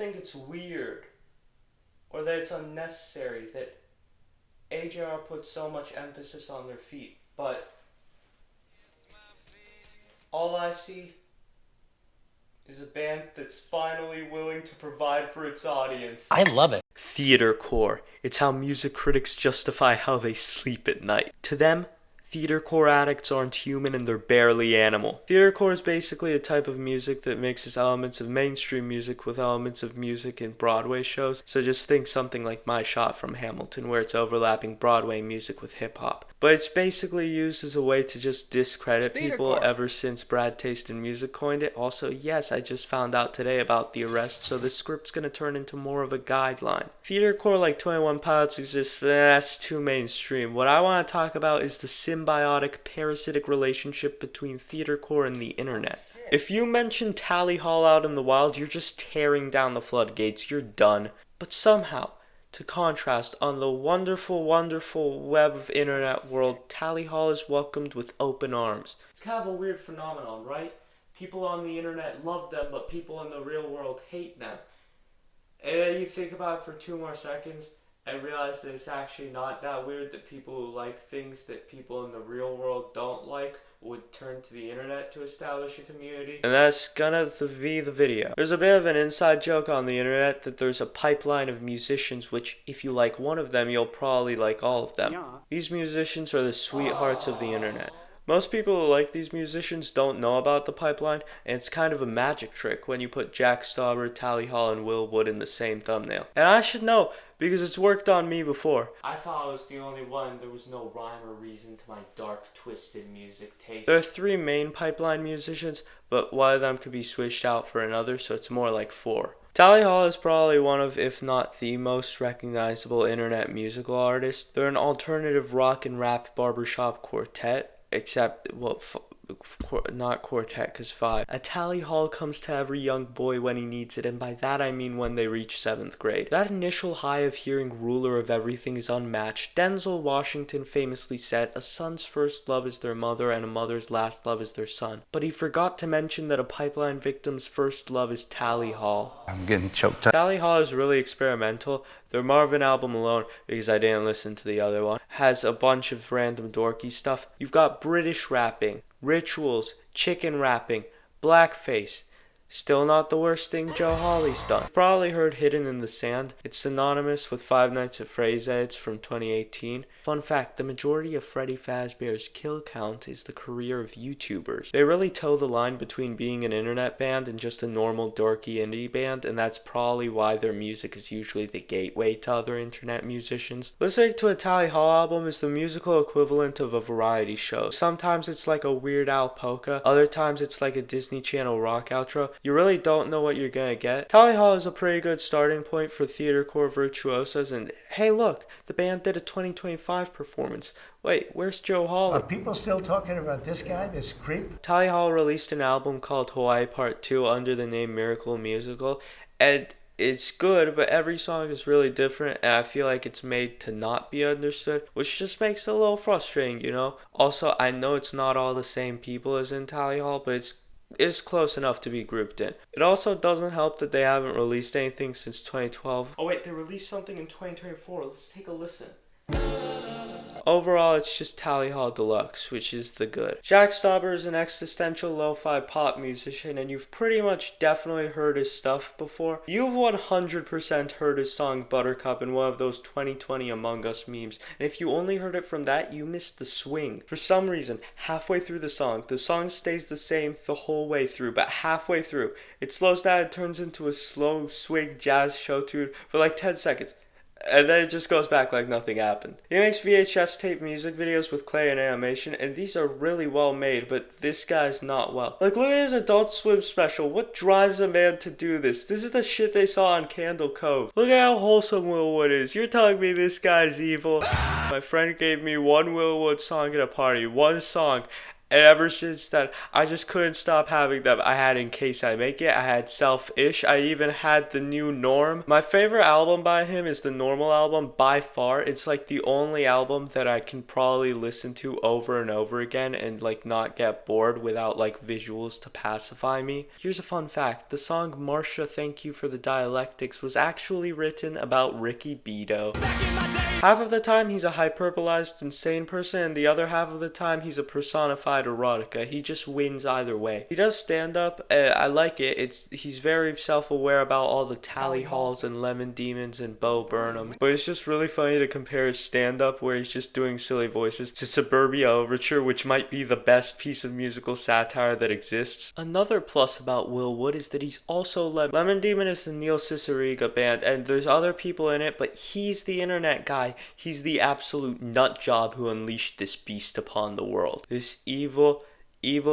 think it's weird or that it's unnecessary that AJR puts so much emphasis on their feet, but all I see is a band that's finally willing to provide for its audience. I love it. Theatercore. It's how music critics justify how they sleep at night. To them, theatercore addicts aren't human and they're barely animal. Theatercore is basically a type of music that mixes elements of mainstream music with elements of music in Broadway shows. So just think something like My Shot from Hamilton, where it's overlapping Broadway music with hip-hop. But it's basically used as a way to just discredit people ever since Brad Taste in Music coined it. Also, yes, I just found out today about the arrest, so this script's gonna turn into more of a guideline. Theatercore like 21 Pilots exists, but that's too mainstream. What I want to talk about is the symbiotic, parasitic relationship between theatercore and the internet. If you mention Tally Hall out in the wild, you're just tearing down the floodgates. You're done. But somehow, to contrast, on the wonderful, wonderful web of internet world, Tally Hall is welcomed with open arms. It's kind of a weird phenomenon, right? People on the internet love them, but people in the real world hate them. And then you think about it for 2 more seconds and realize that it's actually not that weird that people who like things that people in the real world don't like would turn to the internet to establish a community. And that's gonna be the video. There's a bit of an inside joke on the internet that there's a pipeline of musicians which, if you like one of them, you'll probably like all of them. Yeah. These musicians are the sweethearts of the internet. Most people who like these musicians don't know about the pipeline, and it's kind of a magic trick when you put Jack Stauber, Tally Hall, and Will Wood in the same thumbnail. And I should know, because it's worked on me before. I thought I was the only one. There was no rhyme or reason to my dark, twisted music taste. There are 3 main pipeline musicians, but one of them could be switched out for another, so it's more like 4. Tally Hall is probably one of, if not the most recognizable internet musical artists. They're an alternative rock and rap barbershop quartet. Except, well, not quartet, because 5. A Tally Hall comes to every young boy when he needs it, and by that I mean when they reach 7th grade. That initial high of hearing Ruler of Everything is unmatched. Denzel Washington famously said, a son's first love is their mother, and a mother's last love is their son. But he forgot to mention that a pipeline victim's first love is Tally Hall. I'm getting choked up. Tally Hall is really experimental. Their Marvin album alone, because I didn't listen to the other one, has a bunch of random dorky stuff. You've got British rapping, rituals, chicken rapping, blackface. Still not the worst thing Joe Hawley's done. You've probably heard Hidden in the Sand. It's synonymous with Five Nights at Freddy's edits from 2018. Fun fact, the majority of Freddy Fazbear's kill count is the career of YouTubers. They really toe the line between being an internet band and just a normal dorky indie band, and that's probably why their music is usually the gateway to other internet musicians. Listening to a Tally Hall album is the musical equivalent of a variety show. Sometimes it's like a Weird Al polka, other times it's like a Disney Channel rock outro. You really don't know what you're gonna get. Tally Hall is a pretty good starting point for theatercore virtuosos, and hey look, the band did a 2025 performance. Wait, where's Joe Hawley? Are people still talking about this guy, this creep? Tally Hall released an album called Hawaii Part 2 under the name Miracle Musical, and it's good, but every song is really different, and I feel like it's made to not be understood, which just makes it a little frustrating, you know? Also, I know it's not all the same people as in Tally Hall, but it's close enough to be grouped in. It also doesn't help that they haven't released anything since 2012. Oh wait, they released something in 2024. Let's take a listen. Overall, it's just Tally Hall Deluxe, which is the good. Jack Stauber is an existential lo-fi pop musician, and you've pretty much definitely heard his stuff before. You've 100% heard his song Buttercup in one of those 2020 Among Us memes, and if you only heard it from that, you missed the swing. For some reason, halfway through the song stays the same the whole way through, but halfway through, it slows down and turns into a slow swing jazz show tune for like 10 seconds. And then it just goes back like nothing happened. He makes VHS tape music videos with clay and animation, and these are really well made, but this guy's not well. Like, look at his Adult Swim special. What drives a man to do this? This is the shit they saw on Candle Cove. Look at how wholesome Will Wood is. You're telling me this guy's evil? My friend gave me one Will Wood song at a party. One song. And ever since then, I just couldn't stop having them. I had In Case I Make It, I had Selfish, I even had The New Norm. My favorite album by him is the Normal album by far. It's like the only album that I can probably listen to over and over again and like not get bored without like visuals to pacify me. Here's a fun fact. The song Marsha Thank You for the Dialectics was actually written about Ricky Beto. Half of the time he's a hyperbolized insane person, and the other half of the time he's a personified erotica. He just wins either way. He does stand up. I like it. He's very self-aware about all the tally halls and lemon demons and Bo Burnham. But it's just really funny to compare his stand-up, where he's just doing silly voices, to Suburbia Overture, which might be the best piece of musical satire that exists. Another plus about Will Wood is that he's also Lemon Demon is the Neil Cicierega band, and there's other people in it, but he's the internet guy. He's the absolute nut job who unleashed this beast upon the world. This evil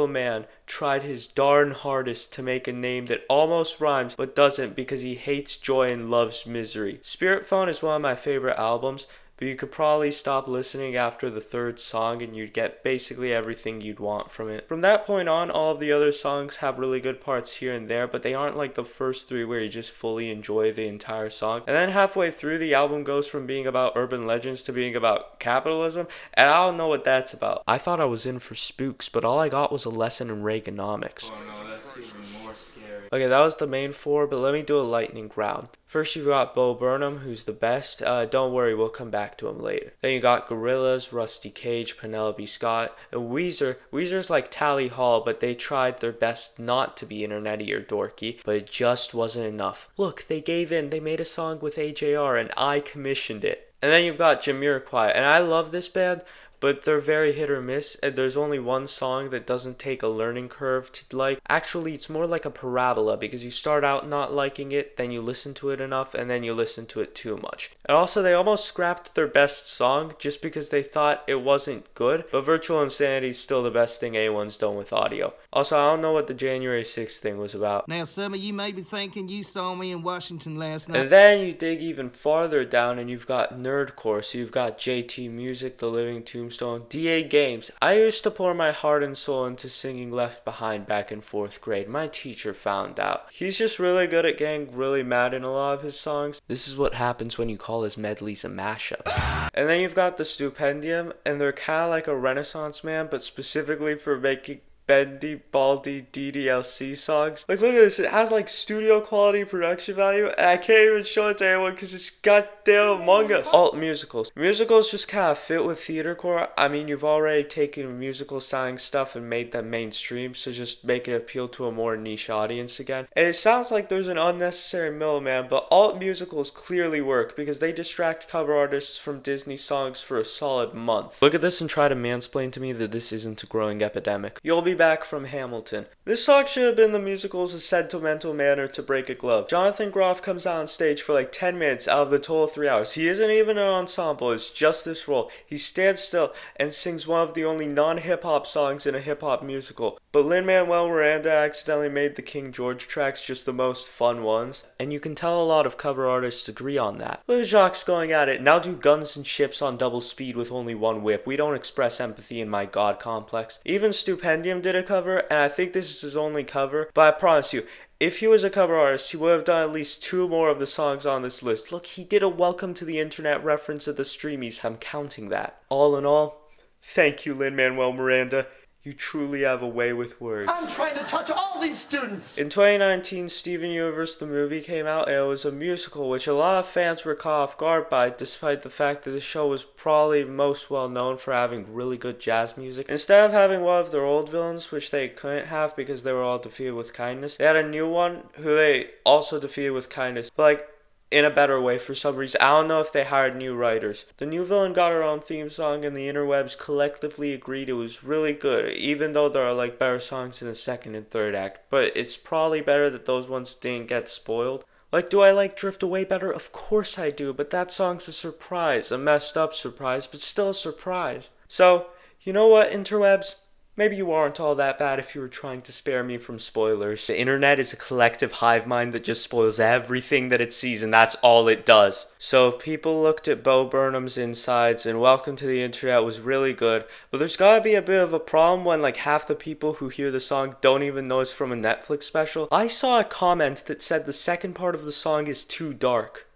man tried his darn hardest to make a name that almost rhymes but doesn't, because he hates joy and loves misery. Spirit Phone is one of my favorite albums, but you could probably stop listening after the third song and you'd get basically everything you'd want from it. From that point on, all of the other songs have really good parts here and there, but they aren't like the first three where you just fully enjoy the entire song. And then halfway through, the album goes from being about urban legends to being about capitalism, and I don't know what that's about. I thought I was in for spooks, but all I got was a lesson in Reaganomics. Oh no, that's even more scary. Okay, that was the main four, but let me do a lightning round. First, you've got Bo Burnham, who's the best. Don't worry, we'll come back to him later. Then you got Gorillaz, Rusty Cage, Penelope Scott, and Weezer. Weezer's like Tally Hall, but they tried their best not to be internety or dorky, but it just wasn't enough. Look, they gave in. They made a song with AJR, and I commissioned it. And then you've got Jamiroquai, and I love this band, but they're very hit or miss, and there's only one song that doesn't take a learning curve to like. Actually, it's more like a parabola, because you start out not liking it, then you listen to it enough, and then you listen to it too much. And also, they almost scrapped their best song just because they thought it wasn't good, but Virtual Insanity is still the best thing anyone's done with audio. Also, I don't know what the January 6th thing was about. Now, some of you may be thinking you saw me in Washington last night. And then you dig even farther down and you've got Nerdcore. So you've got JT Music, The Living Tombstone, DA Games. I used to pour my heart and soul into singing Left Behind back in 4th grade. My teacher found out. He's just really good at getting really mad in a lot of his songs. This is what happens when you call his medleys a mashup. And then you've got The Stupendium, and they're kind of like a Renaissance man, but specifically for making bendy, baldy DDLC songs. Like, look at this. It has like studio quality production value, and I can't even show it to anyone because it's goddamn Among Us. Alt musicals. Musicals just kind of fit with Theatercore. I mean, you've already taken musical sounding stuff and made them mainstream, so just make it appeal to a more niche audience again. And it sounds like there's an unnecessary middleman, but alt musicals clearly work because they distract cover artists from Disney songs for a solid month. Look at this and try to mansplain to me that this isn't a growing epidemic. You'll be back from Hamilton. This song should have been the musical's a sentimental manner to break a glove. Jonathan Groff comes out on stage for like 10 minutes out of the total 3 hours. He isn't even an ensemble, it's just this role. He stands still and sings one of the only non-hip-hop songs in a hip-hop musical. But Lin-Manuel Miranda accidentally made the King George tracks just the most fun ones. And you can tell a lot of cover artists agree on that. Look at Jacques going at it. Now do Guns and Ships on double speed with only one whip. We don't express empathy in my god complex. Even Stupendium did a cover, and I think this is his only cover, but I promise you, if he was a cover artist, he would have done at least 2 more of the songs on this list. Look, he did a Welcome to the Internet reference of the Streamies. I'm counting that. All in all, thank you, Lin-Manuel Miranda. You truly have a way with words. I'm trying to touch all these students! In 2019, Steven Universe the movie came out, and it was a musical, which a lot of fans were caught off guard by, despite the fact that the show was probably most well known for having really good jazz music. Instead of having one of their old villains, which they couldn't have because they were all defeated with kindness, they had a new one who they also defeated with kindness. But like, in a better way for some reason. I don't know if they hired new writers. The new villain got her own theme song, and the interwebs collectively agreed it was really good, even though there are like better songs in the second and third act. But it's probably better that those ones didn't get spoiled. Like, do I like Drift Away better? Of course I do, but that song's a surprise. A messed up surprise, but still a surprise. So, you know what, interwebs? maybe you aren't all that bad if you were trying to spare me from spoilers. The internet is a collective hive mind that just spoils everything that it sees, and that's all it does. So people looked at Bo Burnham's insides, and Welcome to the Internet was really good, but there's gotta be a bit of a problem when like half the people who hear the song don't even know it's from a Netflix special. I saw a comment that said the second part of the song is too dark.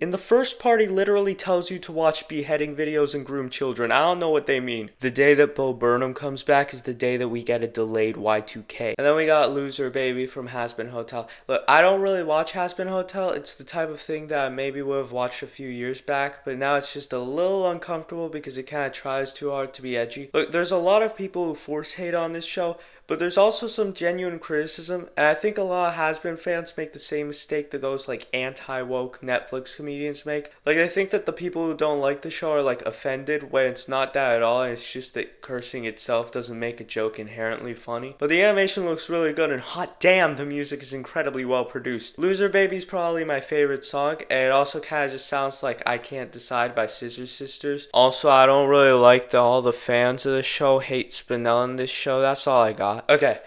In the first part, he literally tells you to watch beheading videos and groom children. I don't know what they mean. The day that Bo Burnham comes back is the day that we get a delayed Y2K. And then we got Loser Baby from Has Been Hotel. Look, I don't really watch Has Been Hotel. It's the type of thing that I maybe would have watched a few years back, but now it's just a little uncomfortable because it kind of tries too hard to be edgy. Look, there's a lot of people who force hate on this show, but there's also some genuine criticism, and I think a lot of Has-Been fans make the same mistake that those like anti-woke Netflix comedians make. Like they think that the people who don't like the show are like offended when it's not that at all, and it's just that cursing itself doesn't make a joke inherently funny. But the animation looks really good, and hot damn, the music is incredibly well produced. Loser Baby's probably my favorite song, and it also kind of just sounds like I Can't Decide by Scissor Sisters. Also, I don't really like that all the fans of the show hate Spinell in this show. That's all I got. Okay,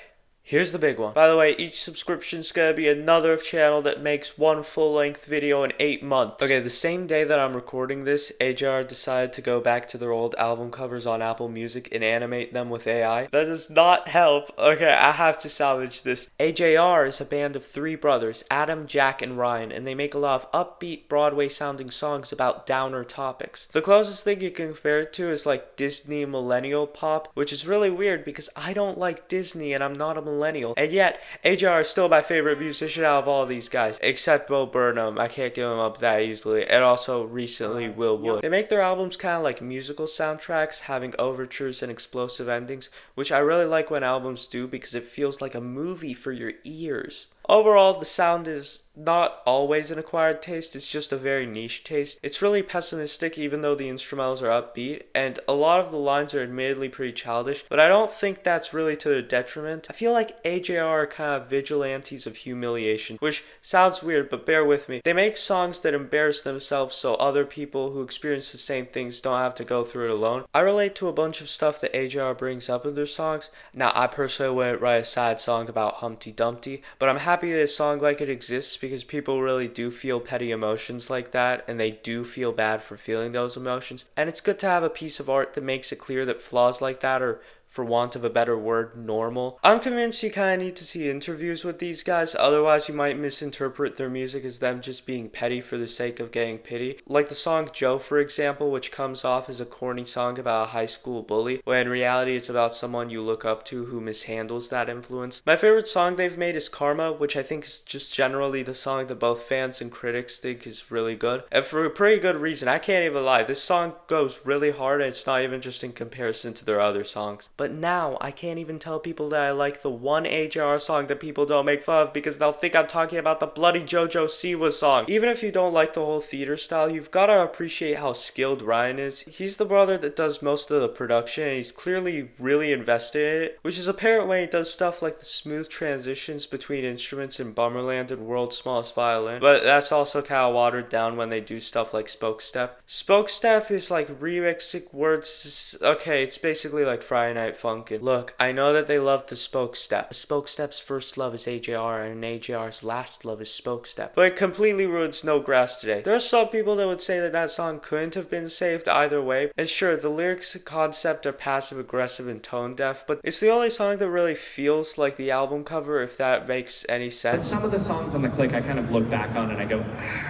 here's the big one. By the way, each subscription's gonna be another channel that makes one full-length video in 8 months. Okay, the same day that I'm recording this, AJR decided to go back to their old album covers on Apple Music and animate them with AI. That does not help. Okay, I have to salvage this. AJR is a band of 3 brothers, Adam, Jack, and Ryan, and they make a lot of upbeat, Broadway-sounding songs about downer topics. The closest thing you can compare it to is like Disney millennial pop, which is really weird because I don't like Disney and I'm not a millennial, and yet AJR is still my favorite musician out of all these guys, except Bo Burnham. I can't give him up that easily, and also recently Will Wood. They make their albums kind of like musical soundtracks, having overtures and explosive endings, which I really like when albums do because it feels like a movie for your ears. Overall, the sound is not always an acquired taste, it's just a very niche taste. It's really pessimistic even though the instrumentals are upbeat, and a lot of the lines are admittedly pretty childish, but I don't think that's really to their detriment. I feel like AJR are kind of vigilantes of humiliation, which sounds weird, but bear with me. They make songs that embarrass themselves so other people who experience the same things don't have to go through it alone. I relate to a bunch of stuff that AJR brings up in their songs. Now, I personally wouldn't write a sad song about Humpty Dumpty, but I'm happy that a song like it exists because people really do feel petty emotions like that, and they do feel bad for feeling those emotions. And it's good to have a piece of art that makes it clear that flaws like that are, for want of a better word, normal. I'm convinced you kind of need to see interviews with these guys, otherwise you might misinterpret their music as them just being petty for the sake of getting pity. Like the song Joe, for example, which comes off as a corny song about a high school bully, when in reality it's about someone you look up to who mishandles that influence. My favorite song they've made is Karma, which I think is just generally the song that both fans and critics think is really good. And for a pretty good reason, I can't even lie. This song goes really hard, and it's not even just in comparison to their other songs. But now, I can't even tell people that I like the one AJR song that people don't make fun of because they'll think I'm talking about the bloody JoJo Siwa song. Even if you don't like the whole theater style, you've gotta appreciate how skilled Ryan is. He's the brother that does most of the production, and he's clearly really invested in it, which is apparent when he does stuff like the smooth transitions between instruments in Bummerland and World's Smallest Violin, but that's also kind of watered down when they do stuff like Spoke Step. Spoke Step is like remixing words. Okay, it's basically like Friday Night Funkin'. Look, I know that they love the Spoke Step. Spoke Step's first love is AJR, and AJR's last love is Spoke Step. But it completely ruins No Grass Today. There are some people that would say that that song couldn't have been saved either way. And sure, the lyrics and concept are passive aggressive and tone deaf, but it's the only song that really feels like the album cover, if that makes any sense. Some of the songs on the click I kind of look back on and I go,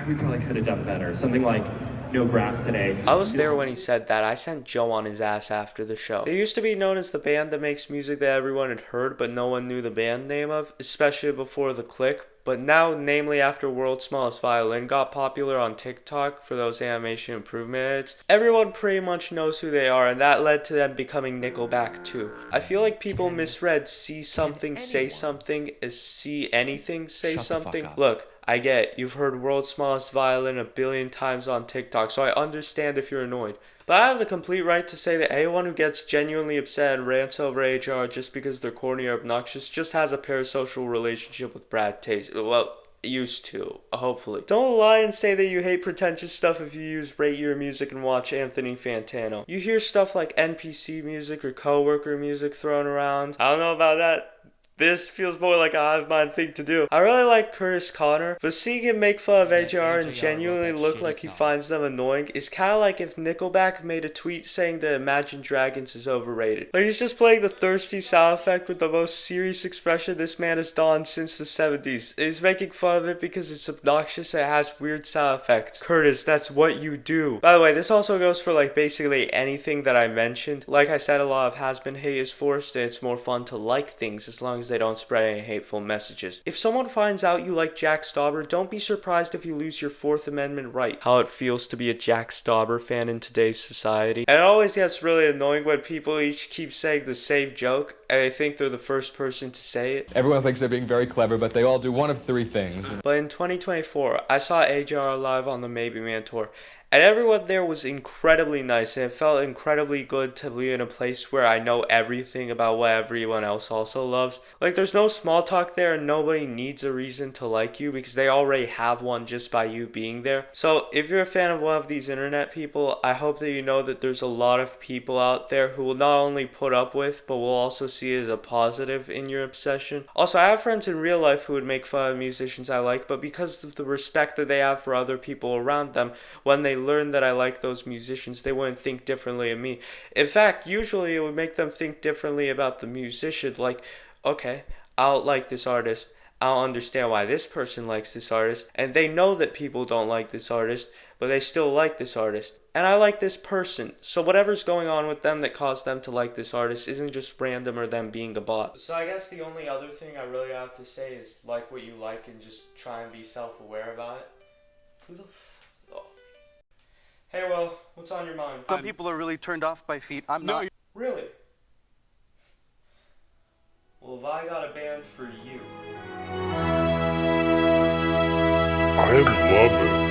we probably could have done better. Something like No Grass Today. I was there when he said that. I sent Joe on his ass after the show. They used to be known as the band that makes music that everyone had heard but no one knew the band name of, especially before the click. But now, namely after World's Smallest Violin got popular on TikTok for those animation improvement edits, everyone pretty much knows who they are, and that led to them becoming Nickelback too. I feel like people misread See Something Say Something as See Anything Say Something. Look, I get you've heard World's Smallest Violin a billion times on TikTok, so I understand if you're annoyed. But I have the complete right to say that anyone who gets genuinely upset and rants over HR just because they're corny or obnoxious just has a parasocial relationship with bad taste. Well, Used to, hopefully. Don't lie and say that you hate pretentious stuff if you use Rate Your Music and watch Anthony Fantano. You hear stuff like NPC music or coworker music thrown around. I don't know about that. This feels more like a hive mind thing to do. I really like Curtis Connor, but seeing him make fun of AJR and genuinely look like he finds them annoying is kind of like if Nickelback made a tweet saying that Imagine Dragons is overrated. Like, he's just playing the thirsty sound effect with the most serious expression this man has donned since the 70s. He's making fun of it because it's obnoxious and it has weird sound effects. Curtis, that's what you do. By the way, this also goes for like basically anything that I mentioned. Like I said, a lot of has-been hate is forced, and it's more fun to like things as long as they don't spread any hateful messages. If someone finds out you like Jack Stauber, don't be surprised if you lose your Fourth Amendment right. How it feels to be a Jack Stauber fan in today's society. And it always gets really annoying when people each keep saying the same joke, and I think they're the first person to say it. Everyone thinks they're being very clever, but they all do one of three things. But in 2024, I saw AJR live on the Maybe Man tour, and everyone there was incredibly nice, and it felt incredibly good to be in a place where I know everything about what everyone else also loves. Like, there's no small talk there, and nobody needs a reason to like you because they already have one just by you being there. So, if you're a fan of one of these internet people, I hope that you know that there's a lot of people out there who will not only put up with, but will also see it as a positive in your obsession. Also, I have friends in real life who would make fun of musicians I like, but because of the respect that they have for other people around them, when they learn that I like those musicians, they wouldn't think differently of me. In fact, usually it would make them think differently about the musician. Like, okay, I don't like this artist. I don't understand why this person likes this artist. And they know that people don't like this artist, but they still like this artist. And I like this person. So whatever's going on with them that caused them to like this artist isn't just random or them being a bot. So I guess the only other thing I really have to say is like what you like and just try and be self-aware about it. Who the oh. Hey, well, what's on your mind? Some people are really turned off by feet. I'm not. Really? Well, have I got a band for you? I love it.